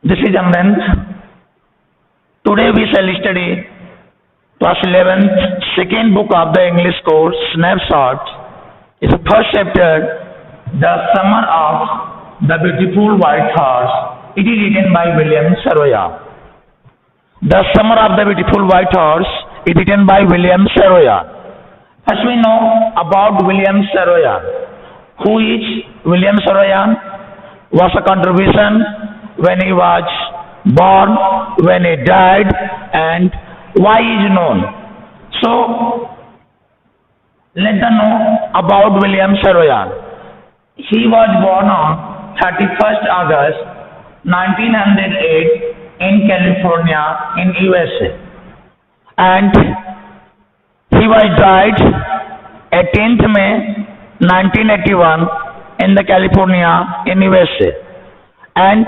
This is Amrand. Today we shall study class 11th, second book of the English course, Snapshot. It's the first chapter, The Summer of the Beautiful White Horse. It is written by William Saroyan. The Summer of the Beautiful White Horse is written by William Saroyan. First we know about William Saroyan. Who is William Saroyan? What's the contribution when he was born, when he died, and why he is known? So, let us know about William Saroyan. He was born on 31st August 1908 in California in USA, and he was died 18th May 1981 in the California in USA. And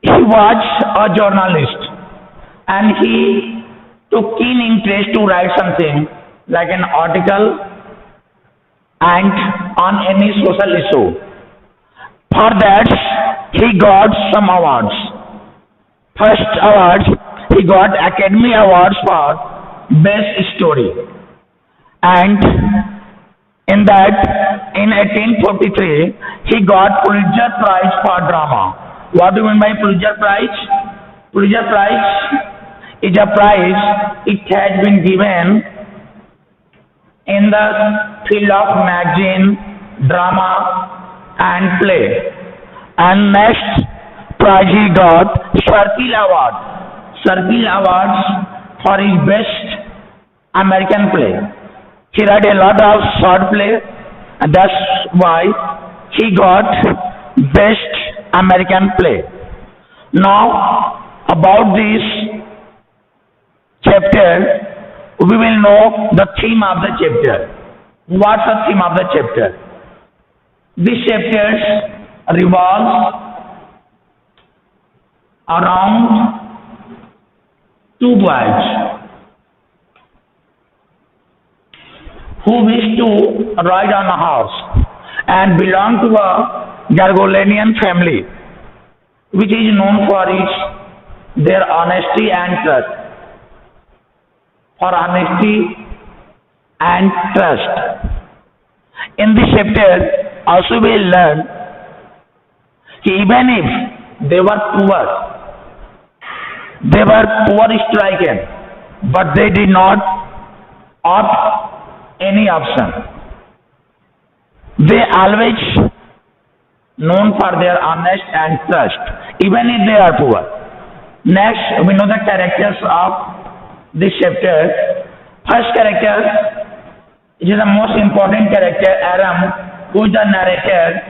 he was a journalist, and he took keen interest to write something like an article and on any social issue. For that, he got some awards. First award, he got Academy Awards for Best Story, and in that, in 1843, he got Pulitzer Prize for Drama. What do you mean by Pulitzer Prize? Pulitzer Prize is a prize. It has been given in the field of magazine, drama, and play. And next prize he got Circle Award. Circle Awards for his best American play. He wrote a lot of short play, and that's why he got Best American Play. Now, about this chapter, we will know the theme of the chapter. What's the theme of the chapter? This chapter revolves around two boys who wish to ride on a horse and belong to a Gargolanian family, which is known for their honesty and trust. For honesty and trust. In this chapter, also we learn even if they were poor stricken, but they did not opt any option. They always known for their honest and trust, even if they are poor. Next, we know the characters of this chapter. First character is the most important character, Aram, who is the narrator,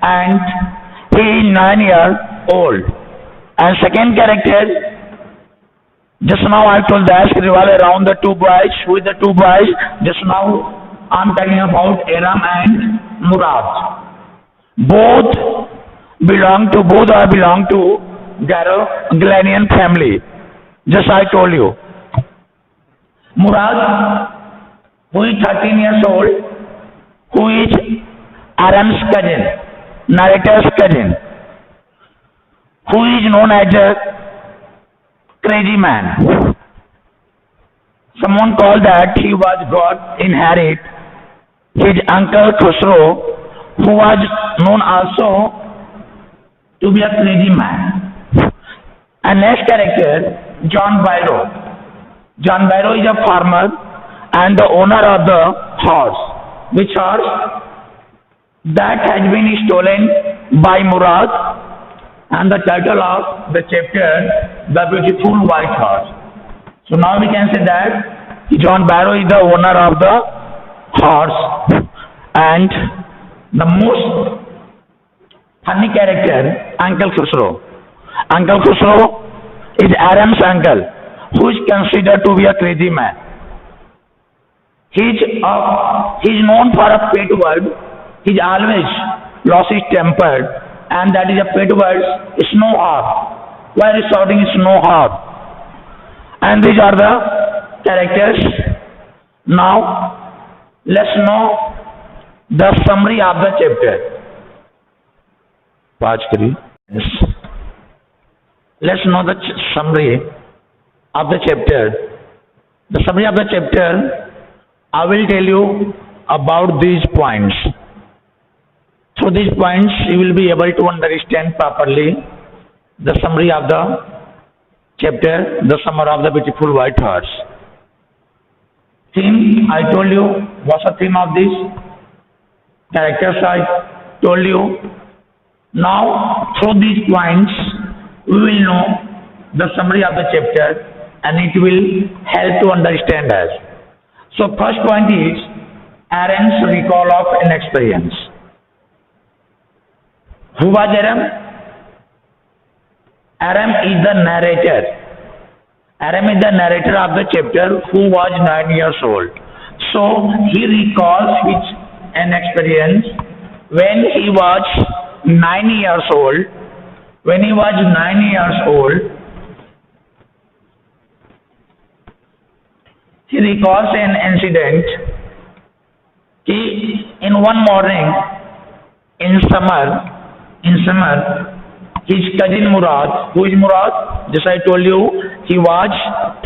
and he is 9 years old. And second character, just now I told that revolve around the two boys. Who is the two boys? Just now I'm talking about Aram and Murad. Both are belong to Gargolanian family. Just I told you. Murad, who is 13 years old, who is Aram's cousin, narrator's cousin, who is known as a crazy man. Someone called that he was God inherit his uncle Khusro, who was known also to be a crazy man. And next character, John Byro. John Byro is a farmer and the owner of the horse. Which horse? That has been stolen by Murad, and the title of the chapter, The Beautiful White Horse. So now we can say that John Byro is the owner of the horse, and the most funny character, Uncle Khusro. Uncle Khusro is Aram's uncle, who is considered to be a crazy man. He is known for a pet word. He is always lost his temper, and that is a pet word, snow hawk. While he is shouting snow hawk. And these are the characters. Now, let's know the summary of the chapter. pause करिए. Yes. Let's know the summary of the chapter. The summary of the chapter, I will tell you about these points. Through these points, you will be able to understand properly the summary of the chapter, the summary of the beautiful white horse. Theme, I told you, what's the theme of this? Characters, I told you. Now, through these points, we will know the summary of the chapter and it will help to understand us. So, first point is Aram's recall of an experience. Who was Aram? Aram is the narrator. Aram is the narrator of the chapter who was 9 years old. So, he recalls an experience when he was 9 years old. When he was 9 years old, he recalls an incident. In one morning, in summer, his cousin Murad, who is Murad? Just I told you, he was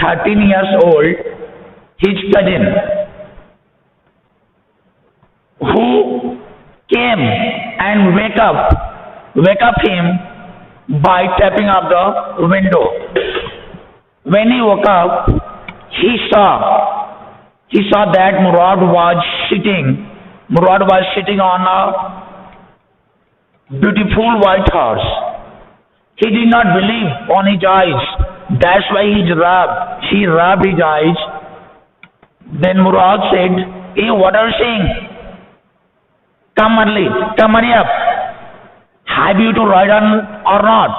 13 years old. His cousin, who came and wake up him by tapping up the window. When he woke up, he saw that Murad was sitting on a beautiful white horse. He did not believe on his eyes. That's why he rubbed his eyes. Then Murad said, "Hey, what are you saying? Come hurry up. Have you to ride on or not?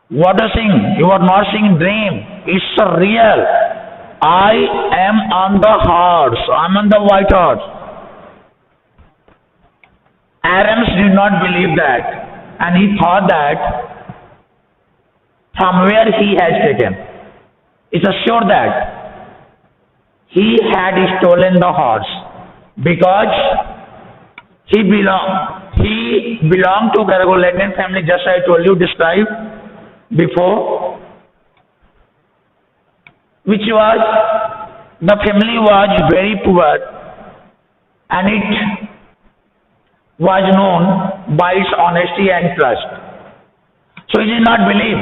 What are you saying? You are not seeing dream. It's real. I am on the horse. I'm on the white horse." Arams did not believe that, and he thought that from where he has taken, it's assured that he had stolen the horse because he belonged to Garagolanian family, just I told you, described before, which was, the family was very poor and it was known by its honesty and trust. So he did not believe.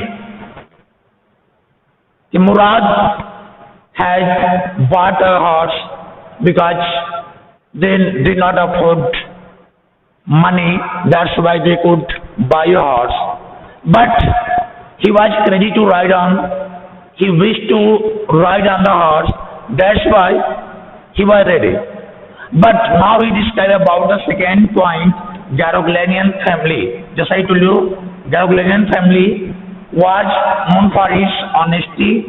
The Murad has bought a horse because they did not afford money, that's why they could buy a horse. But he was ready to ride on, he wished to ride on the horse, that's why he was ready. But now he described about the second point, Garogolanian family. Just I told you, Garogolanian family was known for its honesty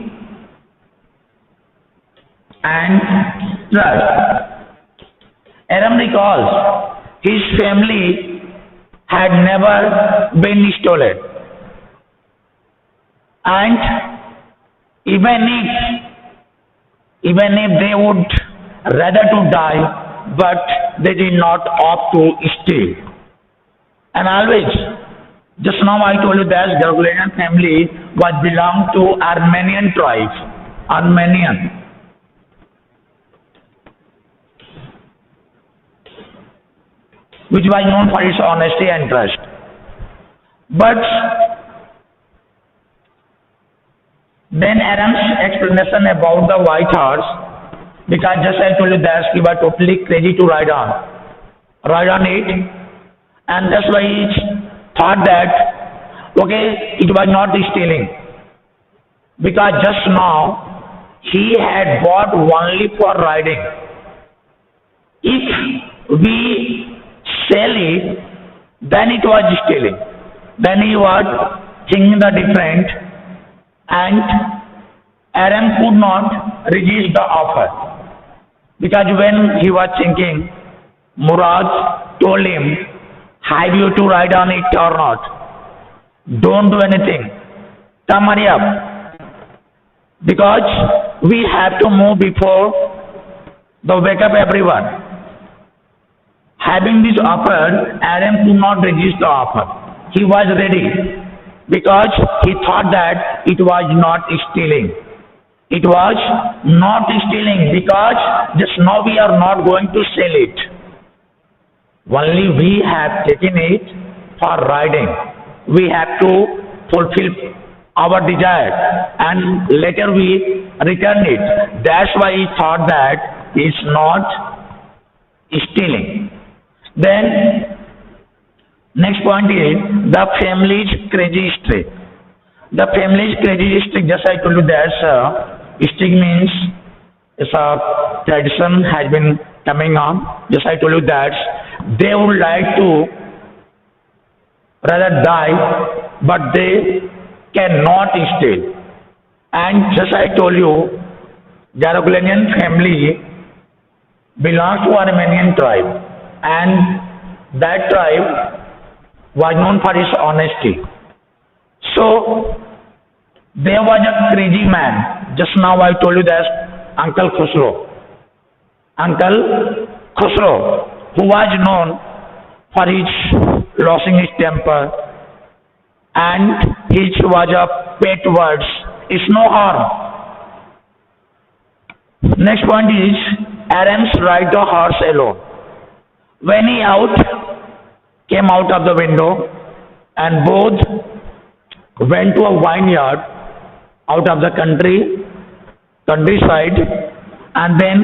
and trust. Aram recalls his family had never been stolen, and even if they would rather to die, but they did not opt to steal. And always, just now I told you that Garogolanian family was belonged to Armenian tribe, which was known for its honesty and trust. But then Aram's explanation about the white horse, because just I told you that he was totally crazy to ride on it, and that's why he thought that, okay, it was not stealing, because just now he had bought only for riding. If we sell it, then it was stealing. Then he was thinking the different, and Aram could not resist the offer, because when he was thinking, Murad told him, have you to ride on it or not? Don't do anything. Come hurry up, because we have to move before the wake up everyone. Having this offer, Aram could not resist the offer. he was ready because he thought that it was not stealing. It was not stealing because just now we are not going to sell it. Only we have taken it for riding. We have to fulfill our desire and later we return it. That's why he thought that it's not stealing. Then next point is the family's crazy streak. The family's crazy streak, just I told you that streak means it's a tradition has been coming on. Just I told you that they would like to rather die, but they cannot steal. And just I told you, Garogulanian family belongs to Armenian tribe, and that tribe was known for its honesty. So there was a crazy man. Just now I told you that Uncle Khusro. Uncle Khusro, who was known for his losing his temper, and his was a pet words. It's no harm. Next point is Aram's ride the horse alone. When he came out of the window and both went to a vineyard out of the countryside, and then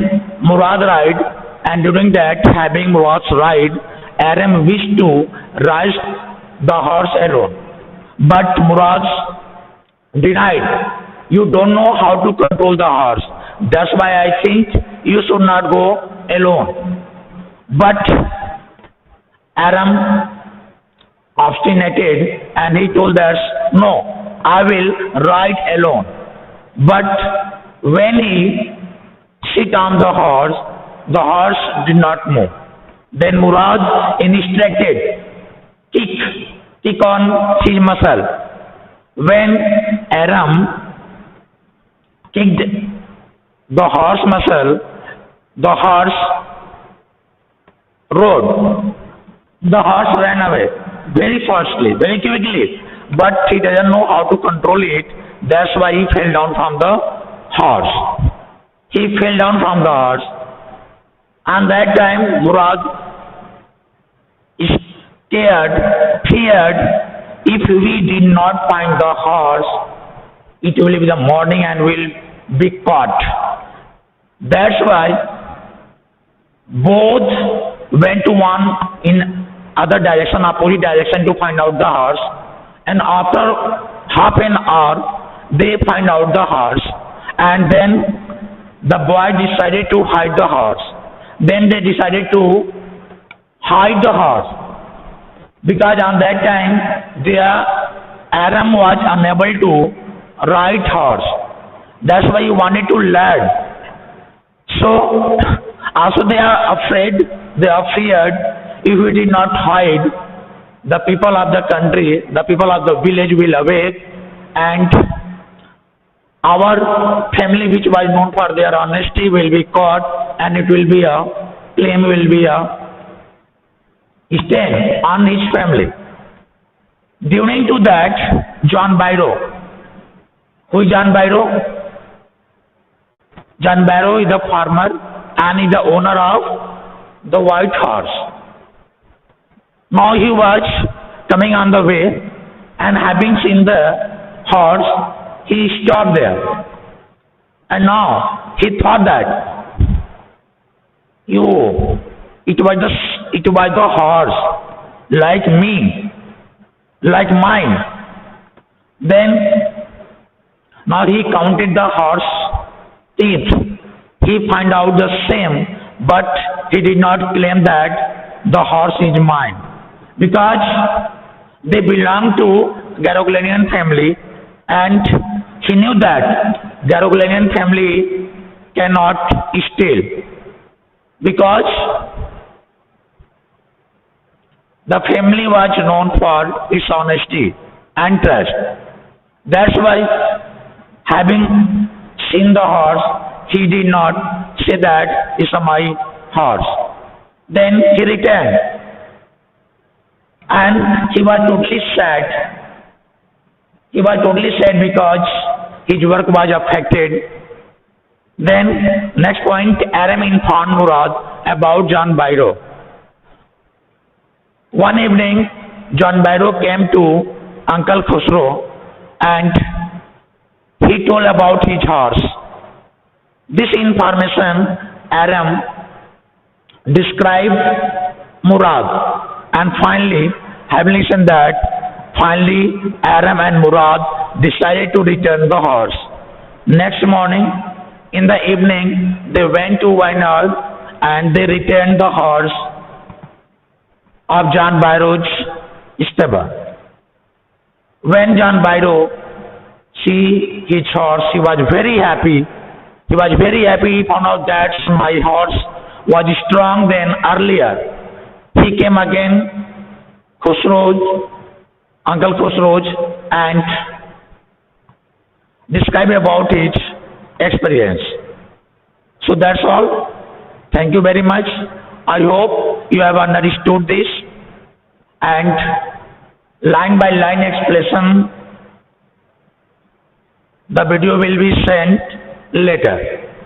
Murad ride, and during that having Murad's ride, Aram wished to ride the horse alone. But Murad denied. You don't know how to control the horse. That's why I think you should not go alone. But Aram obstinated and he told us, no, I will ride alone. But when he sit on the horse did not move. Then Murad instructed, kick on his muscle. When Aram kicked the horse muscle, the horse rode. The horse ran away very fastly, very quickly, but he doesn't know how to control it. That's why he fell down from the horse. He fell down from the horse, and that time Murad feared, if we did not find the horse, it will be the morning and will be caught. That's why both went to one in other direction, opposite direction to find out the horse. And after half an hour, they find out the horse. And then the boy decided to hide the horse. Then they decided to hide the horse. Because on that time, Aram was unable to ride horse. That's why he wanted to learn. So also they are afraid, they are feared, if we did not hide, the people of the country, the people of the village will awake, and our family which was known for their honesty will be caught, and it will be claim will be stain on his family. During to that, John Byro. Who is John Byro? John Byro is the farmer and is the owner of the white horse. Now he was coming on the way, and having seen the horse, he stopped there. And now he thought that it was the horse, like me, like mine. Then now he counted the horse teeth. He found out the same, but he did not claim that the horse is mine, because they belong to Garogulanian family, and he knew that Garogulanian family cannot steal, because the family was known for its honesty and trust. That's why, having seen the horse, he did not say that it's my horse. Then he returned, and he was totally sad. He was totally sad because his work was affected. Then, next point, Aram informed Murad about John Byro. One evening, John Byro came to Uncle Khusro and he told about his horse. This information Aram described Murad, and finally, having listened that, finally Aram and Murad decided to return the horse. Next morning, in the evening, they went to Wayanad and they returned the horse of John Byro's stable. When John Byro see his horse, he was very happy. He was very happy. He found out that my horse was strong than earlier. He came again, Uncle Khusroj, and described about his experience. So that's all. Thank you very much. I hope you have understood this, and line by line explanation, the video will be sent later.